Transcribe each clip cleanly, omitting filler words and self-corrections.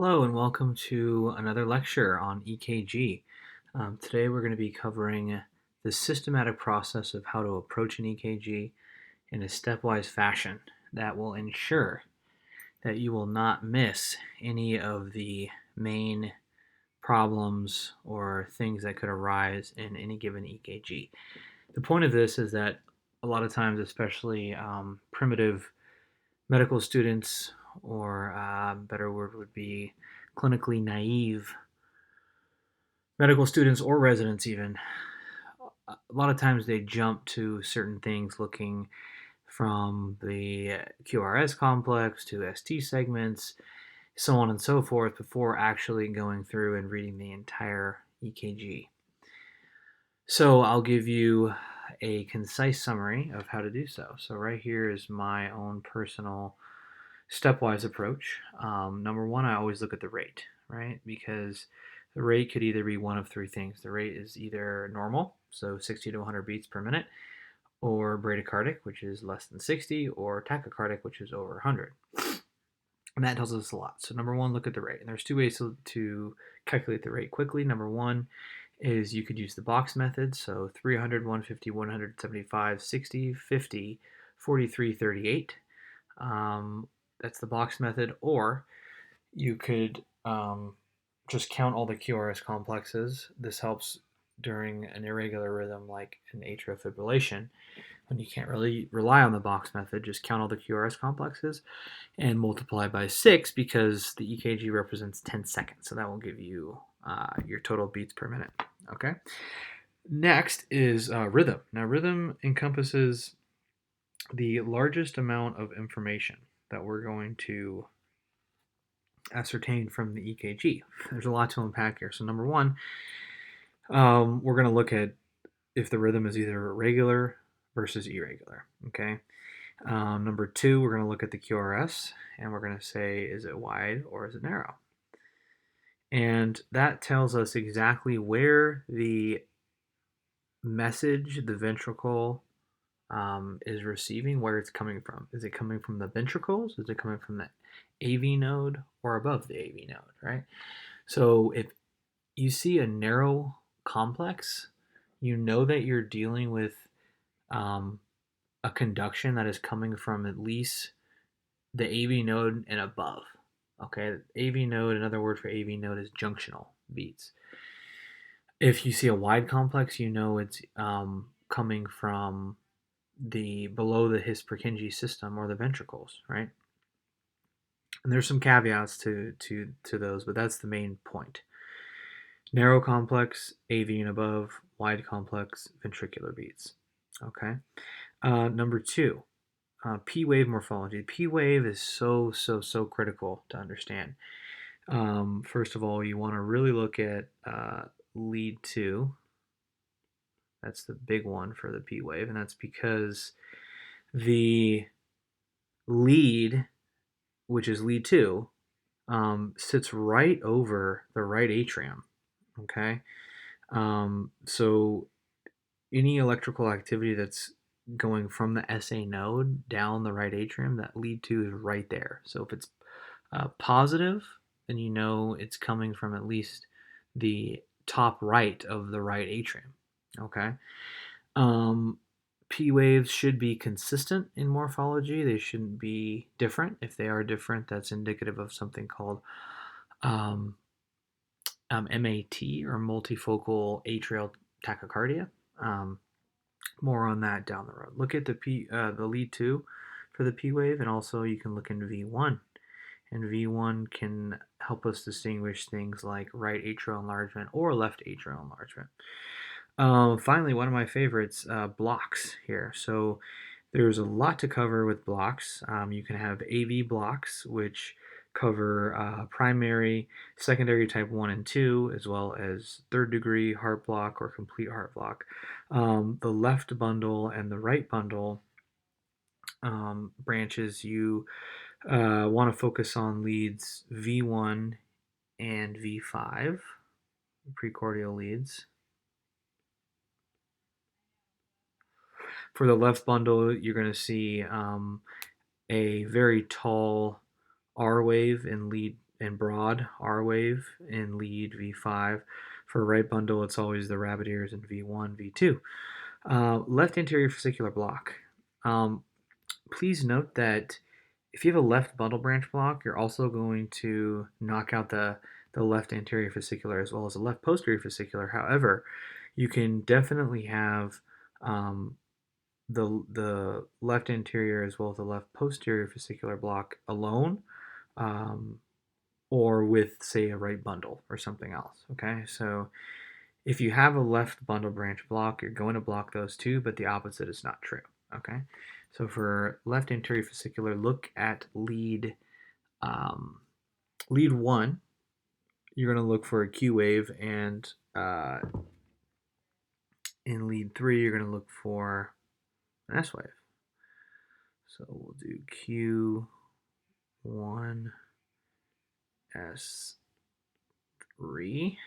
Hello and welcome to another lecture on EKG. Today we're going to be covering the systematic process of how to approach an EKG in a stepwise fashion that will ensure that you will not miss any of the main problems or things that could arise in any given EKG. The point of this is that a lot of times, especially primitive medical students, or better word would be clinically naive medical students or residents, even, a lot of times they jump to certain things looking from the QRS complex to ST segments, so on and so forth, before actually going through and reading the entire EKG. So I'll give you a concise summary of how to do so. So right here is my own personal stepwise approach. Number one, I always look at the rate, right? Because the rate could either be one of three things. The rate is either normal, so 60 to 100 beats per minute, or bradycardic, which is less than 60, or tachycardic, which is over 100. And that tells us a lot. So number one, look at the rate. And there's two ways to calculate the rate quickly. Number one is you could use the box method. So 300, 150, 175, 60, 50, 43, 38. That's the box method. Or you could just count all the QRS complexes. This helps during an irregular rhythm like an atrial fibrillation, when you can't really rely on the box method. Just count all the QRS complexes and multiply by 6, because the EKG represents 10 seconds. So that will give you your total beats per minute. Okay. Next is rhythm. Now, rhythm encompasses the largest amount of information that we're going to ascertain from the EKG. There's a lot to unpack here. So number one, we're going to look at if the rhythm is either regular versus irregular. Okay. Number two, we're going to look at the QRS, and we're going to say, is it wide or is it narrow? And that tells us exactly where the message the ventricle is receiving, where it's coming from. Is it coming from the ventricles? Is it coming from the AV node or above the AV node, right? So if you see a narrow complex, you know that you're dealing with a conduction that is coming from at least the AV node and above. Okay, AV node, another word for AV node is junctional beats. If you see a wide complex, you know it's coming from the below the His-Purkinje system or the ventricles, right? And there's some caveats to those, but that's the main point. Narrow complex, AV and above; wide complex, ventricular beats. Okay. Number two, P-wave morphology. P-wave is so critical to understand. First of all, you want to really look at lead 2. That's the big one for the P-wave, and that's because the lead, which is lead 2, sits right over the right atrium. Okay, so any electrical activity that's going from the SA node down the right atrium, that lead 2 is right there. So if it's positive, then you know it's coming from at least the top right of the right atrium. Okay. P waves should be consistent in morphology. They shouldn't be different. If they are different, that's indicative of something called MAT, or multifocal atrial tachycardia. More on that down the road. Look at the lead 2 for the P wave, and also you can look in V1. And V1 can help us distinguish things like right atrial enlargement or left atrial enlargement. Finally, one of my favorites, blocks here. So there's a lot to cover with blocks. You can have AV blocks, which cover primary, secondary type 1 and 2, as well as third degree heart block or complete heart block. The left bundle and the right bundle branches, you want to focus on leads V1 and V5, precordial leads. For the left bundle, you're going to see a very tall R wave in lead and broad R wave in lead V5. For right bundle, it's always the rabbit ears in V1, V2. Left anterior fascicular block. Please note that if you have a left bundle branch block, you're also going to knock out the left anterior fascicular as well as the left posterior fascicular. However, you can definitely have the left anterior as well as the left posterior fascicular block alone, um, or with, say, a right bundle or something else. Okay, so if you have a left bundle branch block, you're going to block those two, but the opposite is not true. Okay, so for left anterior fascicular, look at lead 1. You're going to look for a Q wave, and in lead 3, you're going to look for an S wave. So we'll do Q1, S3,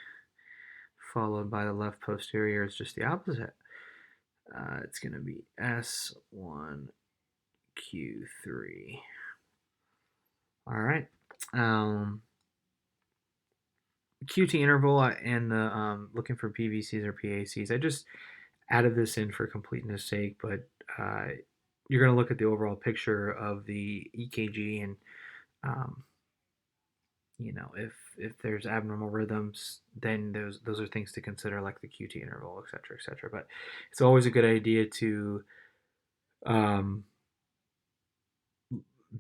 followed by the left posterior is just the opposite. It's going to be S1, Q3. All right. QT interval and the looking for PVCs or PACs. I just added this in for completeness sake, but you're going to look at the overall picture of the EKG, and if there's abnormal rhythms, then those are things to consider, like the QT interval, et cetera, et cetera. But it's always a good idea to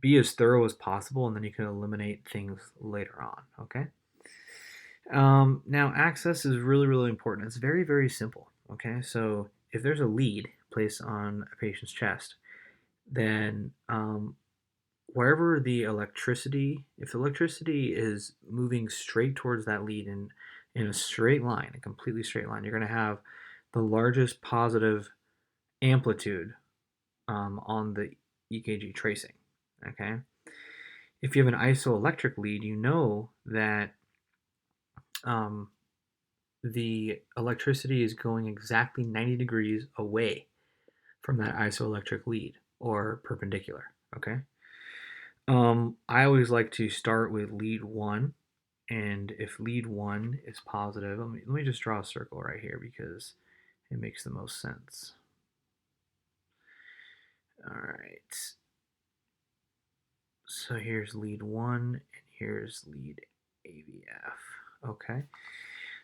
be as thorough as possible, and then you can eliminate things later on. Okay. Now, access is really, really important. It's very, very simple. Okay, so if there's a lead placed on a patient's chest, then wherever the electricity, if the electricity is moving straight towards that lead in a straight line, a completely straight line, you're going to have the largest positive amplitude on the EKG tracing. Okay, if you have an isoelectric lead, you know that the electricity is going exactly 90 degrees away from that isoelectric lead, or perpendicular. Okay. I always like to start with lead 1, and if lead 1 is positive, let me just draw a circle right here because it makes the most sense. All right. So here's lead 1, and here's lead AVF. Okay.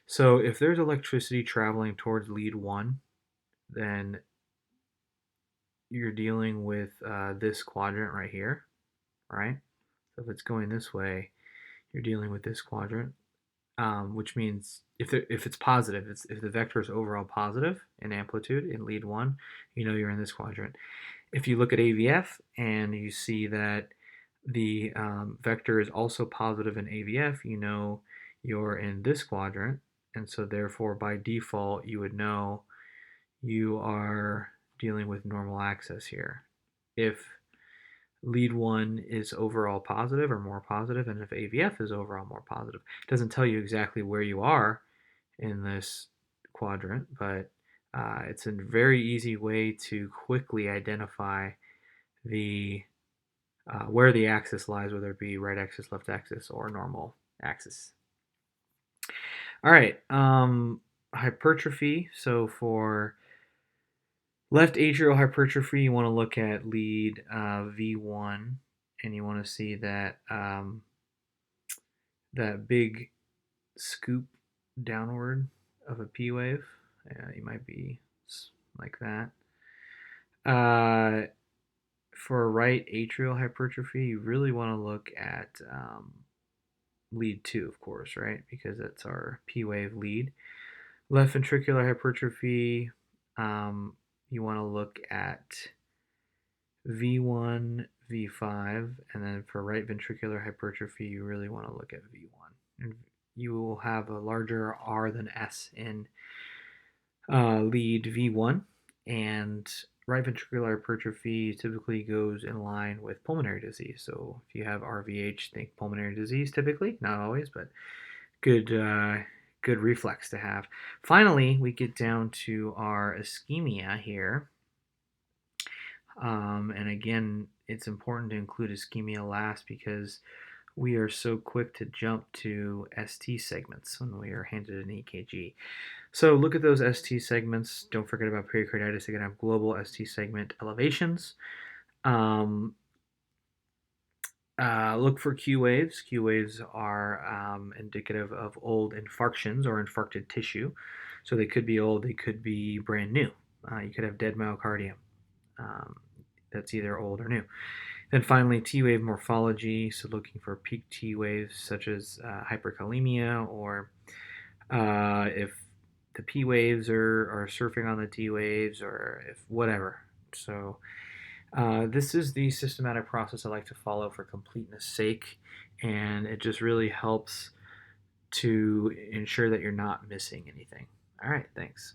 So if there's electricity traveling towards lead 1, then you're dealing with this quadrant right here, right? So if it's going this way, you're dealing with this quadrant, which means if it's positive, if the vector is overall positive in amplitude in lead 1, you know you're in this quadrant. If you look at AVF and you see that the vector is also positive in AVF, you know you're in this quadrant, and so therefore by default you would know you are dealing with normal access here. If lead 1 is overall positive or more positive, and if AVF is overall more positive, it doesn't tell you exactly where you are in this quadrant, but it's a very easy way to quickly identify the where the axis lies, whether it be right axis, left axis, or normal axis. All right, hypertrophy. So for left atrial hypertrophy, you want to look at lead V1, and you want to see that that big scoop downward of a P wave. You might be like that. For right atrial hypertrophy, you really want to look at lead 2, of course, right? Because that's our P wave lead. Left ventricular hypertrophy, you want to look at V1, V5, and then for right ventricular hypertrophy, you really want to look at V1. And you will have a larger R than S in lead V1, and right ventricular hypertrophy typically goes in line with pulmonary disease. So if you have RVH, think pulmonary disease typically, not always, but good reflex to have. Finally, we get down to our ischemia here. And again, it's important to include ischemia last because we are so quick to jump to ST segments when we are handed an EKG. So look at those ST segments. Don't forget about pericarditis. They're going to have global ST segment elevations. Um, look for Q waves. Q waves are indicative of old infarctions or infarcted tissue. So they could be old, they could be brand new. You could have dead myocardium. Um, that's either old or new. Then finally, T wave morphology. So looking for peak T waves such as hyperkalemia, or if the P waves are surfing on the T waves, or if whatever. So this is the systematic process I like to follow for completeness sake, and it just really helps to ensure that you're not missing anything. All right, thanks.